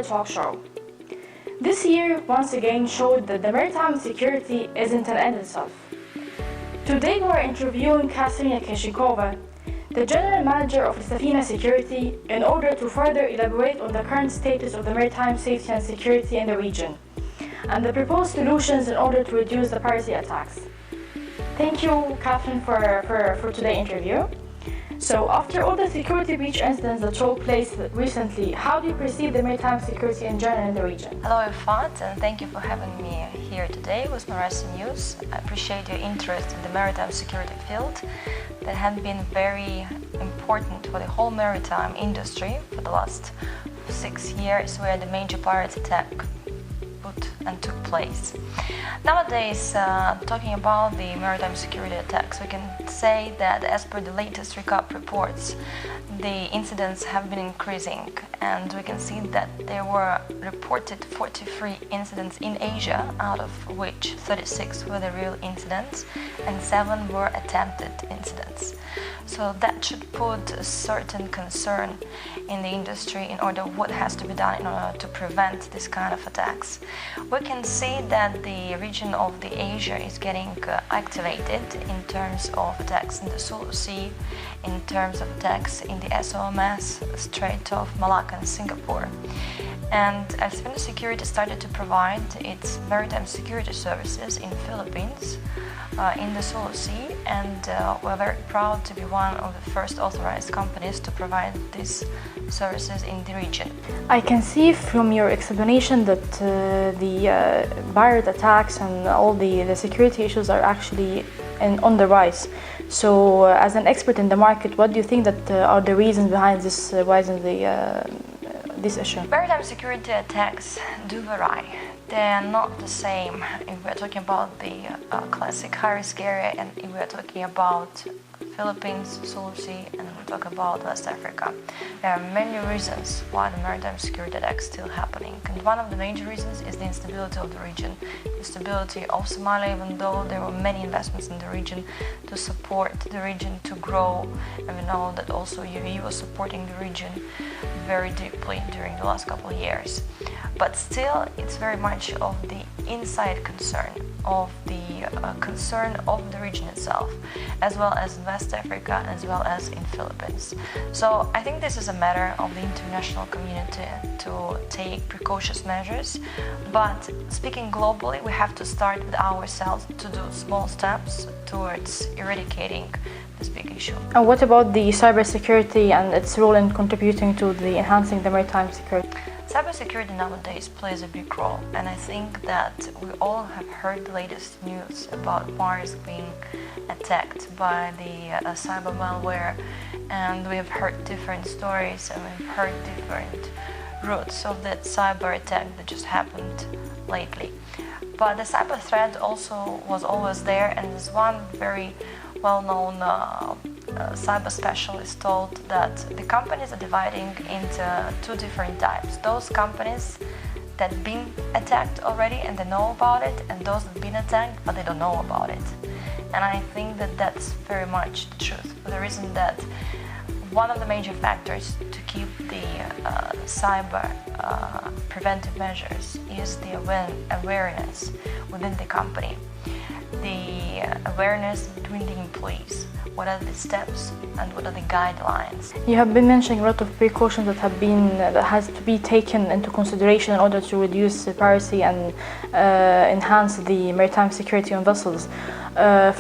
talk show. This year once again showed that the maritime security isn't an end itself. Today we're interviewing Kateryna Yakunchenkova, the General Manager of Safina Security, in order to further elaborate on the current status of the maritime safety and security in the region, and the proposed solutions in order to reduce the piracy attacks. Thank you, Catherine, for today's interview. So, after all the security breach incidents that took place recently, how do you perceive the maritime security in general in the region? Hello, Ifat, and thank you for having me here today with Marasa News. I appreciate your interest in the maritime security field that has been very important for the whole maritime industry for the last 6 years, where the major pirate attack took place. Nowadays, talking about the maritime security attacks, we can say that as per the latest recap reports, the incidents have been increasing, and we can see that there were reported 43 incidents in Asia, out of which 36 were the real incidents and 7 were attempted incidents. So that should put a certain concern in the industry in order what has to be done in order to prevent this kind of attacks. We can see that the region of the Asia is getting activated in terms of attacks in the Sulu Sea, in terms of attacks in the SOMS, Strait of Malacca and Singapore. And AlSafina Security started to provide its maritime security services in Philippines, in the Sulu Sea, and we're very proud to be one of the first authorized companies to provide these services in the region. I can see from your explanation that the pirate attacks and all the security issues are actually on the rise. So, as an expert in the market, what do you think that are the reasons behind this rise in this issue? Maritime security attacks do vary. They're not the same if we're talking about the classic high-risk area and if we're talking about Philippines, Sulu Sea, and we talk about West Africa. There are many reasons why the maritime security attacks are still happening, and one of the major reasons is the instability of the region. The stability of Somalia, even though there were many investments in the region to support the region to grow, and we know that also UAE was supporting the region very deeply during the last couple of years. But still, it's very much of the inside concern, of the concern of the region itself, as well as in West Africa, as well as in Philippines. So I think this is a matter of the international community to take precautionary measures, but speaking globally, we have to start with ourselves to do small steps towards eradicating this big issue. And what about the cybersecurity and its role in contributing to the enhancing the maritime security? Cybersecurity nowadays plays a big role, and I think that we all have heard the latest news about wires being attacked by the cyber malware, and we have heard different stories and we've heard different routes of that cyber attack that just happened lately. But the cyber threat also was always there, and there's one very well-known cyber specialist told that the companies are dividing into 2 different types. Those companies that have been attacked already and they know about it, and those that have been attacked but they don't know about it. And I think that that's very much the truth, for the reason that one of the major factors to keep the cyber preventive measures is the awareness within the company. The awareness between the employees. What are the steps and what are the guidelines? You have been mentioning a lot of precautions that has to be taken into consideration in order to reduce piracy and enhance the maritime security on vessels.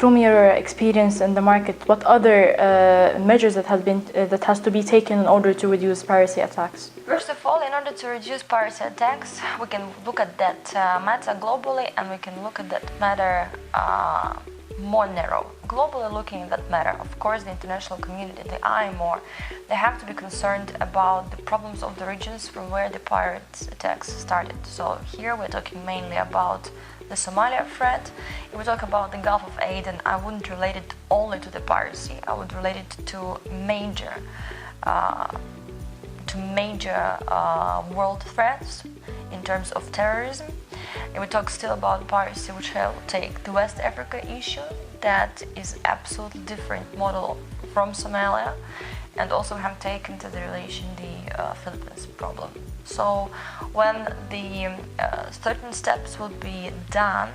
From your experience in the market, what other measures that has to be taken in order to reduce piracy attacks? First of all, in order to reduce piracy attacks, we can look at that matter globally, and we can look at that matter more narrow. Globally looking at that matter, of course, the international community, the IMO, they have to be concerned about the problems of the regions from where the pirate attacks started. So here we're talking mainly about the Somalia threat. If we talk about the Gulf of Aden, I wouldn't relate it only to the piracy. I would relate it to major world threats in terms of terrorism. And we talk still about piracy, which I will take the West Africa issue. That is absolutely different model from Somalia, and also have taken into the relation the Philippines problem. So when the certain steps will be done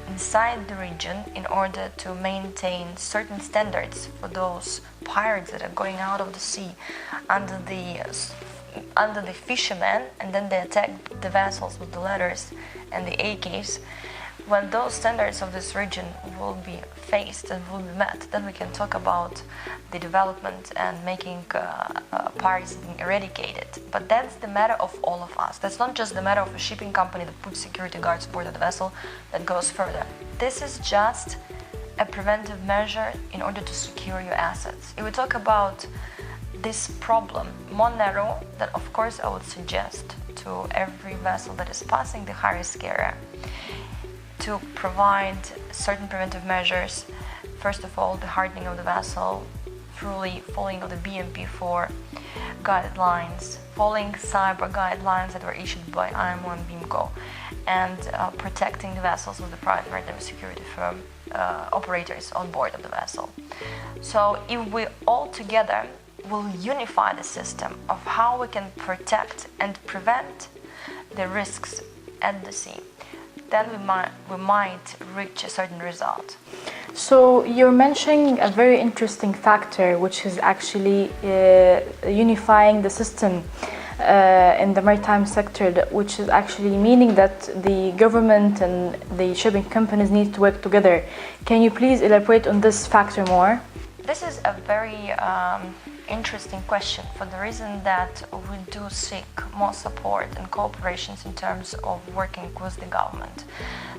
inside the region in order to maintain certain standards for those pirates that are going out of the sea under the fishermen, and then they attack the vessels with the ladders and the AKs. When those standards of this region will be faced and will be met, then we can talk about the development and making pirates being eradicated. But that's the matter of all of us. That's not just the matter of a shipping company that puts security guards aboard the vessel that goes further. This is just a preventive measure in order to secure your assets. If we talk about this problem, more narrow, that of course I would suggest to every vessel that is passing the high-risk area to provide certain preventive measures. First of all, the hardening of the vessel, truly following of the BMP4 guidelines, following cyber guidelines that were issued by IMO and BIMCO, and protecting the vessels with the private maritime security firm operators on board of the vessel. So if we all together will unify the system of how we can protect and prevent the risks at the sea, then we might reach a certain result. So you're mentioning a very interesting factor, which is actually unifying the system in the maritime sector, which is actually meaning that the government and the shipping companies need to work together. Can you please elaborate on this factor more? This is a very interesting question, for the reason that we do seek more support and cooperations in terms of working with the government.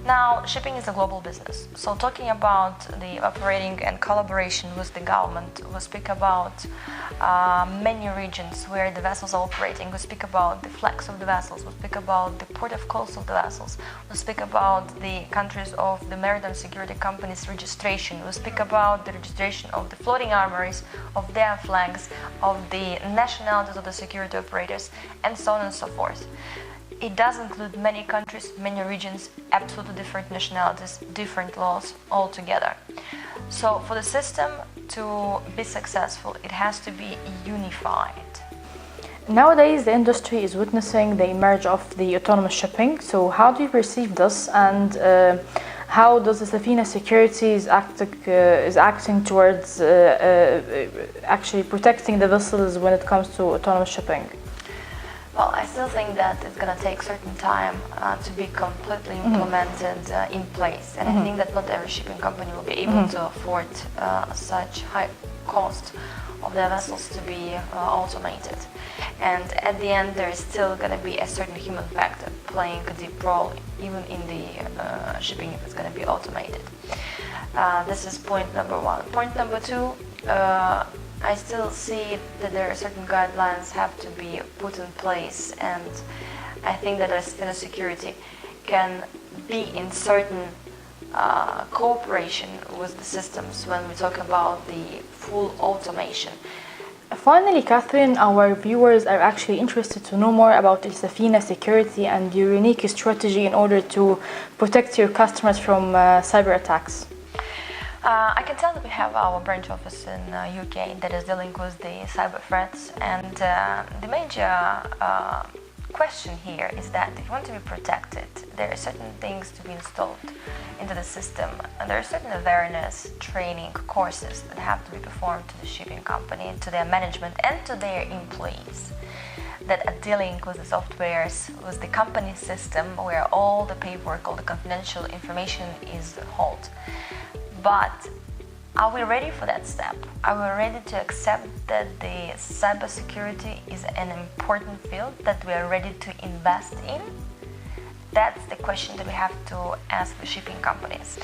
Now, shipping is a global business, so talking about the operating and collaboration with the government, we speak about many regions where the vessels are operating. We speak about the flags of the vessels, we speak about the port of calls of the vessels, we speak about the countries of the maritime security companies' registration, we speak about the registration of the floating armories, of their flags, of the nationalities of the security operators, and so on and so forth. It does include many countries, many regions, absolutely different nationalities, different laws altogether. So for the system to be successful, it has to be unified. Nowadays, the industry is witnessing the emerge of the autonomous shipping. So how do you perceive this, and how does the Safina Security is acting towards actually protecting the vessels when it comes to autonomous shipping? Well, I still think that it's going to take certain time to be completely implemented in place, and I think that not every shipping company will be able to afford such high cost of their vessels to be automated. And at the end, there is still going to be a certain human factor playing a deep role, even in the shipping if it's going to be automated. This is point number one. Point number two, I still see that there are certain guidelines have to be put in place, and I think that AlSafina Security can be in certain cooperation with the systems when we talk about the full automation. Finally, Catherine, our viewers are actually interested to know more about AlSafina Security and your unique strategy in order to protect your customers from cyber attacks. I can tell that we have our branch office in UK that is dealing with the cyber threats, and the major question here is that if you want to be protected, there are certain things to be installed into the system, and there are certain awareness training courses that have to be performed to the shipping company, to their management, and to their employees that are dealing with the softwares, with the company system where all the paperwork, all the confidential information is held. But are we ready for that step? Are we ready to accept that the cybersecurity is an important field that we are ready to invest in? That's the question that we have to ask the shipping companies.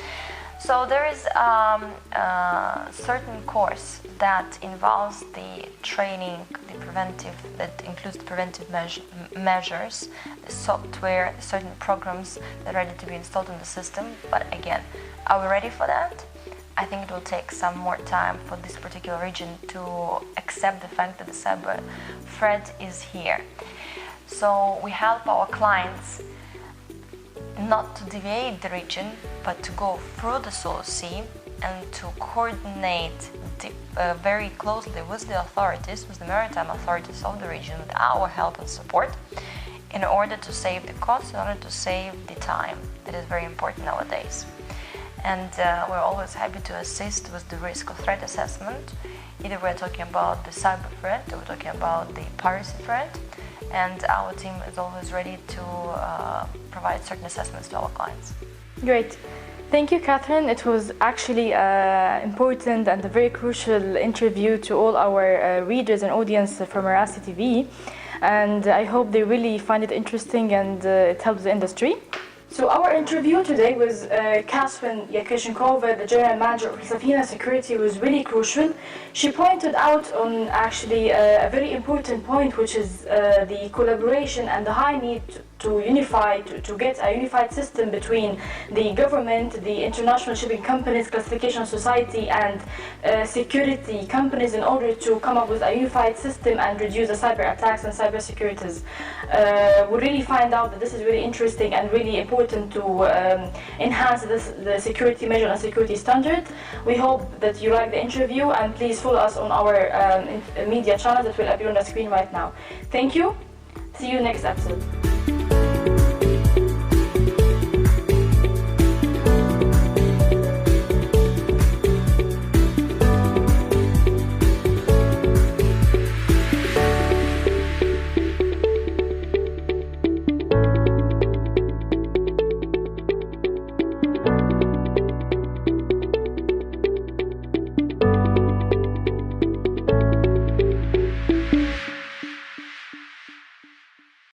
So there is a certain course that involves the training, that includes the preventive measures, the software, certain programs that are ready to be installed in the system. But again, are we ready for that? I think it will take some more time for this particular region to accept the fact that the cyber threat is here. So we help our clients not to deviate the region, but to go through the Solar Sea and to coordinate very closely with the authorities, with the maritime authorities of the region, with our help and support, in order to save the costs, in order to save the time. That is very important nowadays. And we're always happy to assist with the risk of threat assessment. Either we're talking about the cyber threat or we're talking about the piracy threat, and our team is always ready to provide certain assessments to our clients. Great. Thank you, Catherine. It was actually important and a very crucial interview to all our readers and audience from Merasi TV. And I hope they really find it interesting and it helps the industry. So our interview today with Kateryna Yakunchenkova, the General Manager of AlSafina Security, was really crucial. She pointed out on actually a very important point, which is the collaboration and the high need to unify, to get a unified system between the government, the international shipping companies, classification society, and security companies in order to come up with a unified system and reduce the cyber attacks and cyber securities. We really find out that this is really interesting and really important to enhance the security measure and security standard. We hope that you like the interview, and please follow us on our media channels that will appear on the screen right now. Thank you. See you next episode.